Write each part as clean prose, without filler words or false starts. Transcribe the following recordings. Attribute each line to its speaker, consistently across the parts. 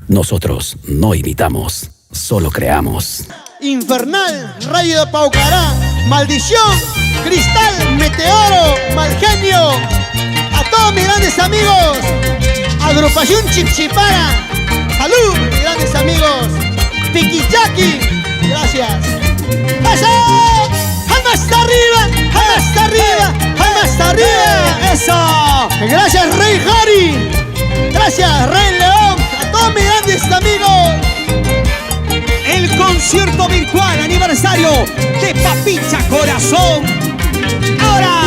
Speaker 1: Nosotros no imitamos, solo creamos.
Speaker 2: Infernal, Rayo de Paucará, Maldición, Cristal, Meteoro, Malgenio. A todos mis grandes amigos, Agrupación Chipchipara. Salud, mis grandes amigos. Piquichaki, gracias. ¡Eso! ¡Jamás arriba! ¡Jamás arriba! ¡Jamás arriba! ¡Eso! Gracias, Rey Harry. Gracias, Rey León. A todos mis grandes amigos.
Speaker 3: El concierto virtual aniversario de Papicha Corazón. Ahora,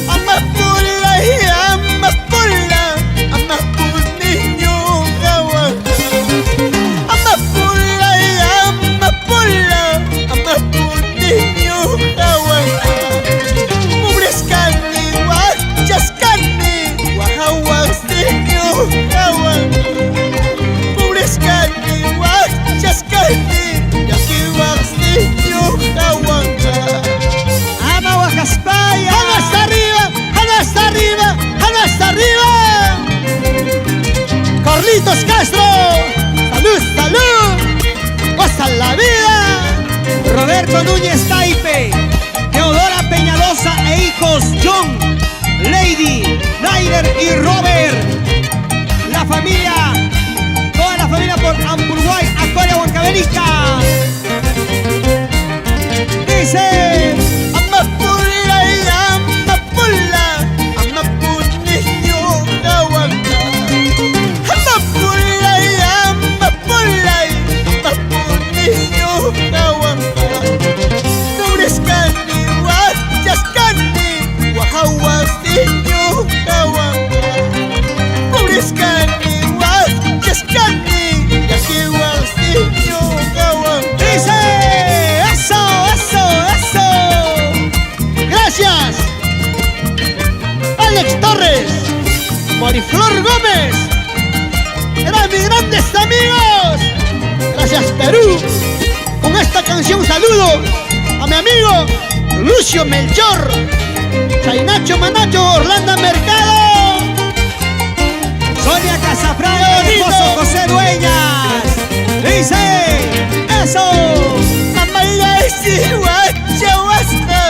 Speaker 2: Amapola y amapola, amapul niño jaguar. Amapola y amapola, amapul niño jaguar. Pobres carne, guachas carne, guajaguas niño jaguar. Pobres carne, guachas carne, yaquiwas niño jaguar.
Speaker 3: Amahuacaspaya.
Speaker 2: ¡Hasta arriba! ¡Hasta arriba! ¡Hasta arriba! Carlitos Castro, salud, salud, goza la vida.
Speaker 3: Roberto Núñez Taipe, Teodora Peñalosa e hijos John, Lady, Nainer y Robert. La familia, toda la familia por Amburguay, Acoria, Huancavelica. Dice:
Speaker 2: Amapola y amapola, amapul niño jaguarca. Amapola y amapola, amapul niño jaguarca. Pobres carne, guachas carne, guajaguas niño jaguarca. Pobres carne, guachas carne, yaquiwas niño jaguarca.
Speaker 3: dice, eso, eso, eso.
Speaker 2: Gracias, Alex Torres, Mariflor Gómez, eran mis grandes amigos. Gracias, Perú. Con esta canción saludo a mi amigo Lucio Melchor, Chainacho Manacho, Orlando Mercado.
Speaker 3: Sonia Casafrán, esposo José Dueñas. Dice, eso.
Speaker 2: Mamá es guacha guasta,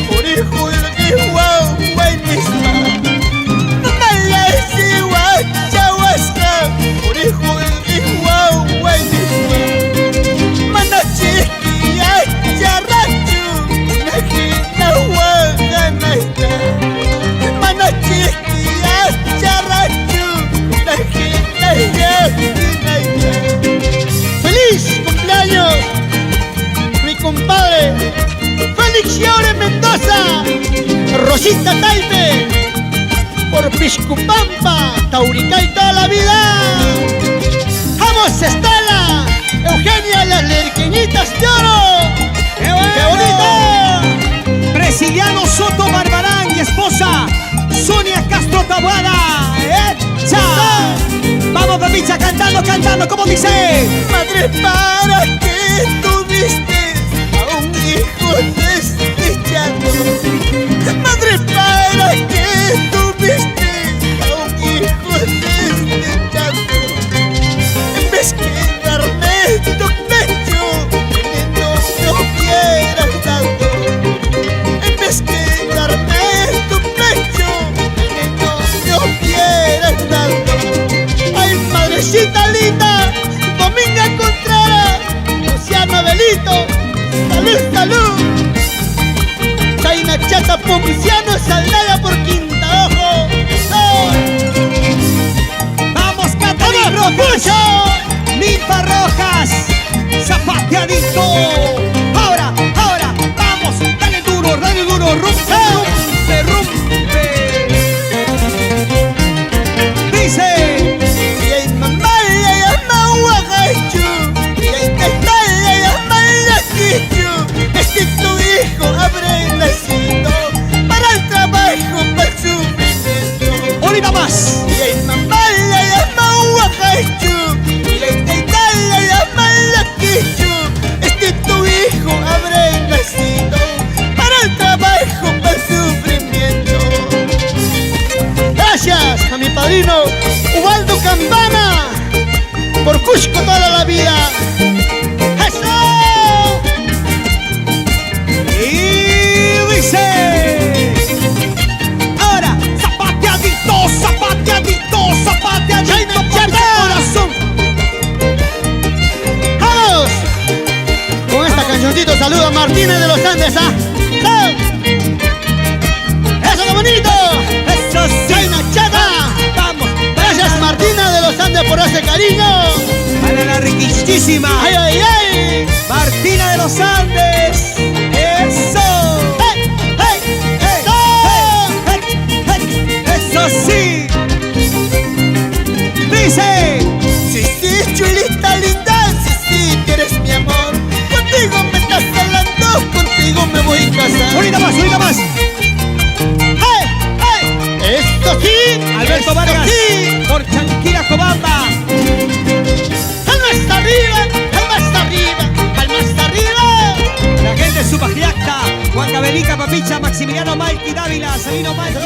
Speaker 2: por hijo de guau buenisma. Mamá es guacha guasta, por hijo de guau buenisma. Mana chiquilla charrachu, najina guaganaita. Mana chiquilla charrachu, najina guaganaita. ¡Feliz cumpleaños, mi compadre Félix Llore Mendoza, Rosita Taipe, por Piscupampa, Tauricay toda la vida! ¡Vamos, Estela! ¡Eugenia, las lerqueñitas de oro!
Speaker 3: ¡Qué bueno!
Speaker 2: ¡Qué bonito!
Speaker 3: Presiliano Soto Barbarán y esposa Sonia Castro Tabuada. ¡Echa! Vamos, Papicha, cantando, cantando, ¿cómo dice?
Speaker 2: Madre, ¿para qué tuviste a un hijo desdichado? Madre, ¿para qué tuviste a un hijo desdichado? En vez que darme tu pecho, no hubieras dado. En vez que darme tu pecho, no hubieras dado. Ay, madrecita linda, Dominga Contreras, Luciano Abelito, salud, salud. Chaina Chata Pomiciano, Saldaya por Quinta Ojo.
Speaker 3: Vamos, Catalina Rojas, Ninfa Rojas, Zapateadito. Ahora, ahora, vamos, dale duro, rompe, rompe, rompe. Dice,
Speaker 2: Y hay mamá, y hay amahuagachu, y hay tataya, y hay malaquichu. Es que tu hijo abre nacido para el trabajo, para el sufrimiento.
Speaker 3: ahorita más.
Speaker 2: Y hay mamá, y hay amahuagachu, y hay tataya, y hay malaquichu. Es que tu hijo Cusco toda la vida. ¡Eso!
Speaker 3: Y dice. Ahora, zapateadito, zapateadito, zapateadito.
Speaker 2: China,
Speaker 3: por
Speaker 2: Chata.
Speaker 3: ese corazón.
Speaker 2: ¡Vamos! Con esta cancioncito saludo a Martínez de los Andes, ¿ah? ¡Chao! ¡Eso, qué bonito!
Speaker 3: Eso sí.
Speaker 2: ¡China, Chata!
Speaker 3: Vamos.
Speaker 2: Gracias, Martina de los Andes, por ese cariño.
Speaker 3: Para la riquísima
Speaker 2: ¡Ay, ay, ay!
Speaker 3: Martina de los Andes. Eso.
Speaker 2: ¡Hey, hey!
Speaker 3: ¡Hey!
Speaker 2: ¡Eso!
Speaker 3: ¡Hey! ¡Hey! ¡Eso sí! Dice.
Speaker 2: Sí, sí, chulita linda, sí, sí, que eres mi amor. Contigo me estás hablando, contigo me voy a casar.
Speaker 3: Ahorita más, ahorita más.
Speaker 2: ¡Hey, hey! ¡Esto sí!
Speaker 3: Alberto
Speaker 2: esto
Speaker 3: Vargas
Speaker 2: sí!
Speaker 3: por Chanquira Cobamba.
Speaker 2: ¡Palmas arriba! ¡Palmas arriba! ¡Palmas arriba!
Speaker 3: La gente de Supajiacta, Huancavelica, Papicha, Maximiliano Malti, Dávila, Sabino Malti.